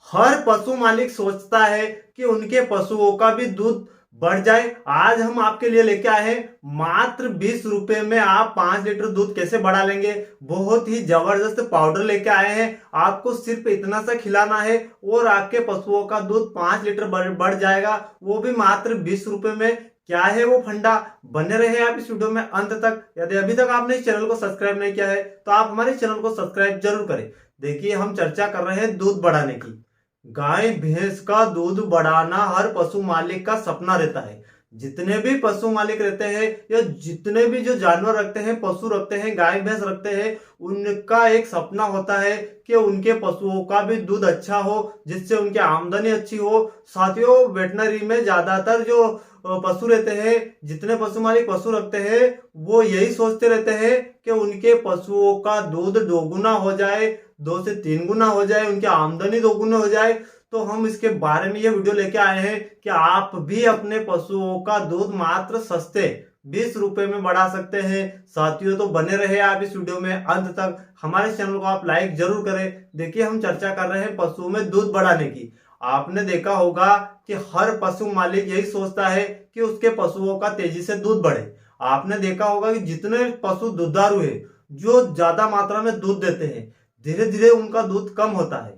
हर पशु मालिक सोचता है कि उनके पशुओं का भी दूध बढ़ जाए। आज हम आपके लिए लेके आए हैं मात्र 20 रुपए में आप 5 लीटर दूध कैसे बढ़ा लेंगे। बहुत ही जबरदस्त पाउडर लेके आए हैं। आपको सिर्फ इतना सा खिलाना है और आपके पशुओं का दूध 5 लीटर बढ़ जाएगा, वो भी मात्र 20 रुपए में। क्या है वो फंडा, बने रहे आप इस वीडियो में अंत तक। यदि अभी तक आपने इस चैनल को सब्सक्राइब नहीं किया है तो आप हमारे चैनल को सब्सक्राइब जरूर करें। देखिए, हम चर्चा कर रहे हैं दूध बढ़ाने की। गाय भैंस का दूध बढ़ाना हर पशु मालिक का सपना रहता है। जितने भी पशु मालिक रहते हैं या जितने भी जो जानवर रखते हैं, पशु रखते हैं, गाय भैंस रखते हैं, उनका एक सपना होता है कि उनके पशुओं का भी दूध अच्छा हो, जिससे उनकी आमदनी अच्छी हो। साथियों, वेटनरी में ज्यादातर जो पशु रहते हैं, जितने पशु मालिक पशु रखते हैं, वो यही सोचते रहते हैं कि उनके पशुओं का दूध दोगुना हो जाए, 2 से 3 गुना हो जाए, उनकी आमदनी दोगुना हो जाए। तो हम इसके बारे में ये वीडियो लेके आए हैं कि आप भी अपने पशुओं का दूध मात्र सस्ते 20 रुपए में बढ़ा सकते हैं। साथियों, तो बने रहे आप इस वीडियो में अंत तक। हमारे चैनल को आप लाइक जरूर करें। देखिए, हम चर्चा कर रहे हैं पशुओं में दूध बढ़ाने की। आपने देखा होगा कि हर पशु मालिक यही सोचता है कि उसके पशुओं का तेजी से दूध बढ़े। आपने देखा होगा कि जितने पशु दुधारू है, जो ज्यादा मात्रा में दूध देते हैं, धीरे धीरे उनका दूध कम होता है।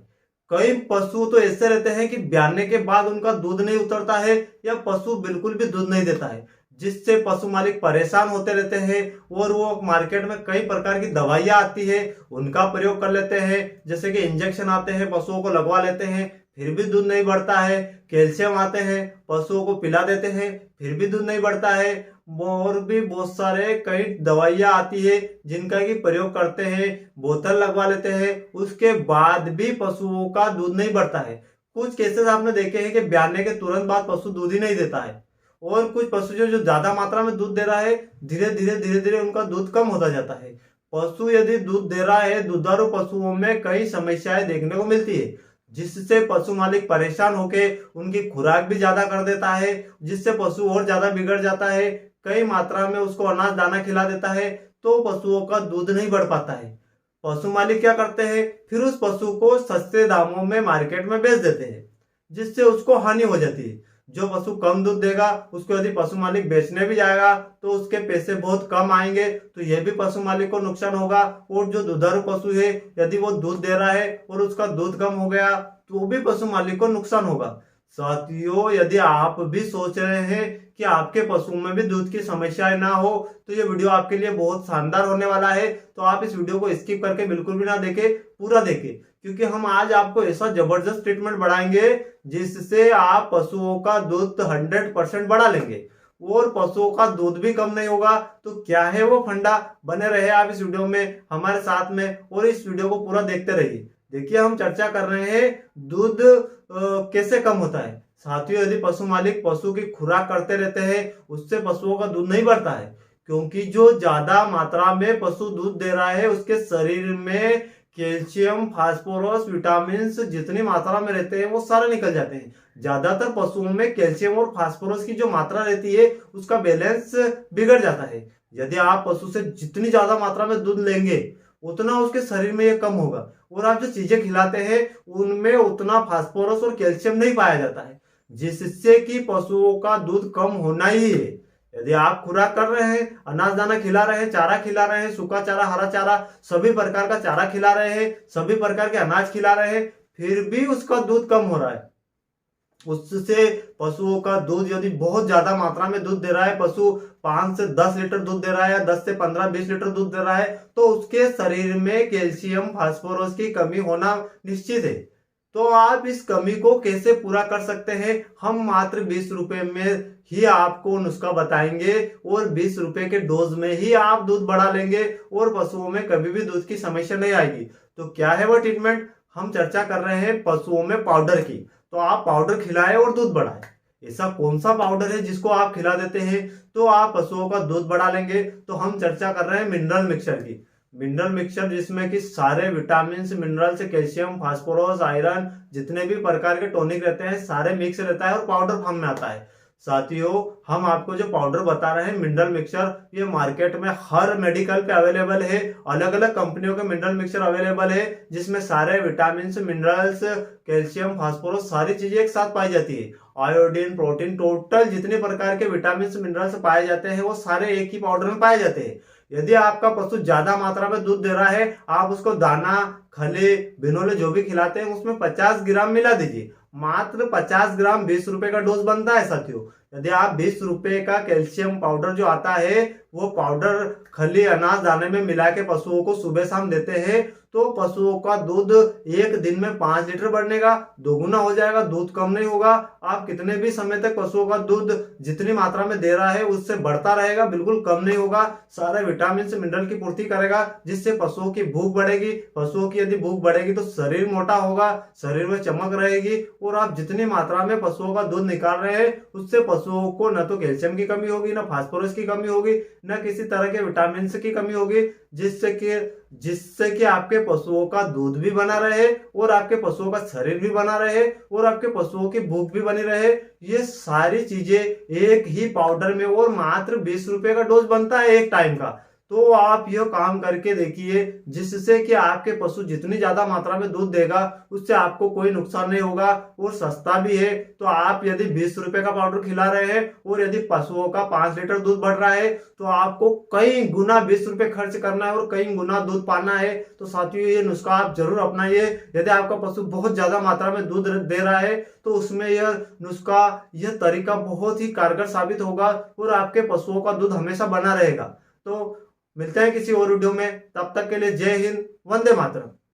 कई पशु तो ऐसे रहते हैं कि ब्याने के बाद उनका दूध नहीं उतरता है या पशु बिल्कुल भी दूध नहीं देता है, जिससे पशु मालिक परेशान होते रहते हैं। और वो मार्केट में कई प्रकार की दवाइयां आती है, उनका प्रयोग कर लेते हैं। जैसे कि इंजेक्शन आते हैं, पशुओं को लगवा लेते हैं, फिर भी दूध नहीं बढ़ता है। कैल्शियम आते हैं, पशुओं को पिला देते हैं, फिर भी दूध नहीं बढ़ता है। और भी बहुत सारे कई दवाइयां आती है जिनका की प्रयोग करते हैं, बोतल लगवा लेते हैं, उसके बाद भी पशुओं का दूध नहीं बढ़ता है। कुछ केसेस आपने देखे हैं कि ब्याने के तुरंत बाद पशु दूध ही नहीं देता है। और कुछ पशु जो ज्यादा मात्रा में दूध दे रहा है, धीरे धीरे उनका दूध कम होता जाता है। पशु यदि दूध दे रहा है, दुधारू पशुओं में कई समस्याएं देखने को मिलती है, जिससे पशु मालिक परेशान होके उनकी खुराक भी ज्यादा कर देता है, जिससे पशु और ज्यादा बिगड़ जाता है। कई मात्रा में उसको अनाज दाना खिला देता है, तो पशुओं का दूध नहीं बढ़ पाता है। पशु मालिक क्या करते हैं, फिर उस पशु को सस्ते दामों में मार्केट में बेच देते हैं, जिससे उसको हानि हो जाती है। जो पशु कम दूध देगा, उसको यदि पशु मालिक बेचने भी जाएगा तो उसके पैसे बहुत कम आएंगे, तो यह भी पशु मालिक को नुकसान होगा। और जो दुधारू पशु है, यदि वो दूध दे रहा है और उसका दूध कम हो गया, तो भी पशु मालिक को नुकसान होगा। साथियों, यदि आप भी सोच रहे हैं कि आपके पशु में भी दूध की समस्याएं ना हो, तो ये वीडियो आपके लिए बहुत शानदार होने वाला है। तो आप इस वीडियो को स्किप करके बिल्कुल भी ना देखें, पूरा देखें, क्योंकि हम आज आपको ऐसा जबरदस्त ट्रीटमेंट बढ़ाएंगे जिससे आप पशुओं का दूध 100% बढ़ा लेंगे और पशुओं का दूध भी कम नहीं होगा। तो क्या है वो फंडा, बने रहे आप इस वीडियो में हमारे साथ में और इस वीडियो को पूरा देखते रहिए। देखिए, हम चर्चा कर रहे हैं दूध कैसे कम होता है। साथियों, यदि पशु मालिक पशु की खुराक करते रहते हैं, उससे पशुओं का दूध नहीं बढ़ता है, क्योंकि जो ज्यादा मात्रा में पशु दूध दे रहा है, उसके शरीर में कैल्शियम, फास्फोरस, विटामिन जितनी मात्रा में रहते हैं वो सारे निकल जाते हैं। ज्यादातर पशुओं में कैल्शियम और फास्फोरस की जो मात्रा रहती है, उसका बैलेंस बिगड़ जाता है। यदि आप पशु से जितनी ज्यादा मात्रा में दूध लेंगे, उतना उसके शरीर में ये कम होगा। और आप जो चीजें खिलाते हैं, उनमें उतना फास्फोरस और कैल्शियम नहीं पाया जाता है, जिससे कि पशुओं का दूध कम होना ही है। यदि आप खुराक कर रहे हैं, अनाज दाना खिला रहे हैं, चारा खिला रहे हैं, सूखा चारा, हरा चारा, सभी प्रकार का चारा खिला रहे हैं, सभी प्रकार के अनाज खिला रहे हैं, फिर भी उसका दूध कम हो रहा है, उससे पशुओं का दूध यदि बहुत ज्यादा मात्रा में दूध दे रहा है, पशु 5 से 10 लीटर दूध दे रहा है या 10 से 15-20 लीटर दूध दे रहा है, तो उसके शरीर में कैल्शियम, फास्फोरस की कमी होना निश्चित है। तो आप इस कमी को कैसे पूरा कर सकते हैं, हम मात्र 20 रुपए में ही आपको नुस्खा बताएंगे और 20 रुपए के डोज में ही आप दूध बढ़ा लेंगे और पशुओं में कभी भी दूध की समस्या नहीं आएगी। तो क्या है वो ट्रीटमेंट, हम चर्चा कर रहे हैं पशुओं में पाउडर की। तो आप पाउडर खिलाएं और दूध बढ़ाएं। ऐसा कौन सा पाउडर है जिसको आप खिला देते हैं तो आप पशुओं का दूध बढ़ा लेंगे। तो हम चर्चा कर रहे हैं मिनरल मिक्सचर की। मिनरल मिक्सचर जिसमें कि सारे vitamin, minerals, calcium, phosphorus, iron, जितने भी प्रकार के टॉनिक रहते हैं, सारे मिक्स रहता है और पाउडर फॉर्म में आता है। साथियों, हम आपको जो पाउडर बता रहे हैं मिनरल मिक्सचर, ये मार्केट में हर मेडिकल पे अवेलेबल है। अलग अलग कंपनियों के मिनरल मिक्सचर अवेलेबल है, जिसमें सारे विटामिन मिनरल्स, कैल्शियम, फास्फोरस सारी चीजें एक साथ पाई जाती है। आयोडीन, प्रोटीन, टोटल जितने प्रकार के विटामिन मिनरल्स पाए जाते हैं वो सारे एक ही पाउडर में पाए जाते हैं। यदि आपका पशु ज्यादा मात्रा में दूध दे रहा है, आप उसको दाना, खले, भिनोले जो भी खिलाते हैं उसमें 50 ग्राम मिला दीजिए। मात्र 50 ग्राम 20 रुपए का डोज बनता है साथियों। यदि आप 20 रुपए का कैल्शियम पाउडर जो आता है वो पाउडर खली, अनाज, दाने में मिला के पशुओं को सुबह शाम देते हैं, तो पशुओं का दूध एक दिन में 5 लीटर बढ़नेगा, दोगुना हो जाएगा, दूध कम नहीं होगा। आप कितने भी समय तक पशुओं का दूध जितनी मात्रा में दे रहा है उससे बढ़ता रहेगा, बिल्कुल कम नहीं होगा। सारे विटामिन से मिनरल की पूर्ति करेगा, जिससे पशुओं की भूख बढ़ेगी। पशुओं की यदि भूख बढ़ेगी तो शरीर मोटा होगा, शरीर में चमक रहेगी, और आप जितनी मात्रा में पशुओं का दूध निकाल रहे हैं उससे पशुओं को न तो कैल्शियम की कमी होगी, न फास्फोरस की कमी होगी, न किसी तरह के विटामिन की कमी होगी, जिससे कि आपके पशुओं का दूध भी बना रहे, और आपके पशुओं का शरीर भी बना रहे, और आपके पशुओं की भूख भी बनी रहे। ये सारी चीजें एक ही पाउडर में, और मात्र 20 रुपए का डोज बनता है एक टाइम का। तो आप यह काम करके देखिए, जिससे कि आपके पशु जितनी ज्यादा मात्रा में दूध देगा उससे आपको कोई नुकसान नहीं होगा, और सस्ता भी है। तो आप यदि 20 रुपए का पाउडर खिला रहे हैं और यदि पशुओं का 5 लीटर दूध बढ़ रहा है, तो आपको कई गुना 20 रुपए खर्च करना है और कई गुना दूध पाना है। तो साथियों, ये नुस्खा आप जरूर अपनाइए। यदि आपका पशु बहुत ज्यादा मात्रा में दूध दे रहा है तो उसमें यह नुस्खा, यह तरीका बहुत ही कारगर साबित होगा, और आपके पशुओं का दूध हमेशा बना रहेगा। तो मिलते हैं किसी और वीडियो में, तब तक के लिए जय हिंद, वंदे मातरम।